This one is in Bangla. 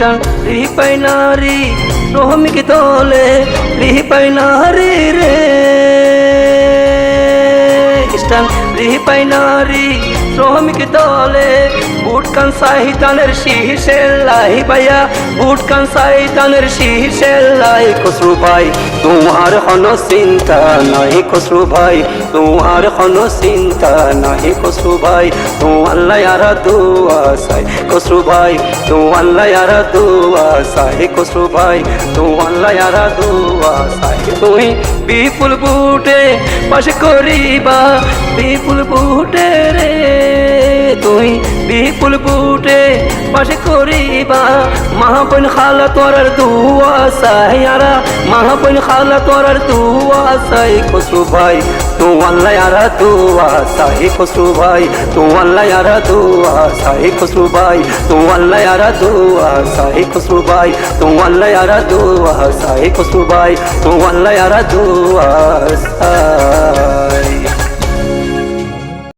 খ্রিস্টান রিফাইনারি শ্রমিক দলে রিফাইনারি রে খ্রিস্টান রিফাইনারি শ্রমিক দলে বুটকান শয়তানের শীষের লাই ভাইয়া বুটকান শয়তানের শীষের লাই খসরু ভাই তোমার কোনো চিন্তা নাই খসরু ভাই তোমার কোনো চিন্তা নাই খসরু ভাই তোমার লায়ারা দুয়া সাই খসরু ভাই তোমার লায়ারা দুয়া সাই খসরু ভাই তোমার লায়ারা দুয়া সাই তুই বিপুল বুটে পাশ করিবা বিপুল বুটে রে তুই বিপুল বুটে পাশ করিবা মহাবন খালা তোর দুয়া সাইয়ারা মহাবন খালা তোর দুয়া সাই খসরু ভাই তোমার লায়ারা দুয়া সাই খসরু ভাই তোমার লায়ারা দুয়া সাই খসরু ভাই তোমার লায়ারা দুয়া সাই খসরু ভাই তোমার লায়ারা দুয়া সাই খসরু ভাই তোমার লায়ারা দুয়া সাই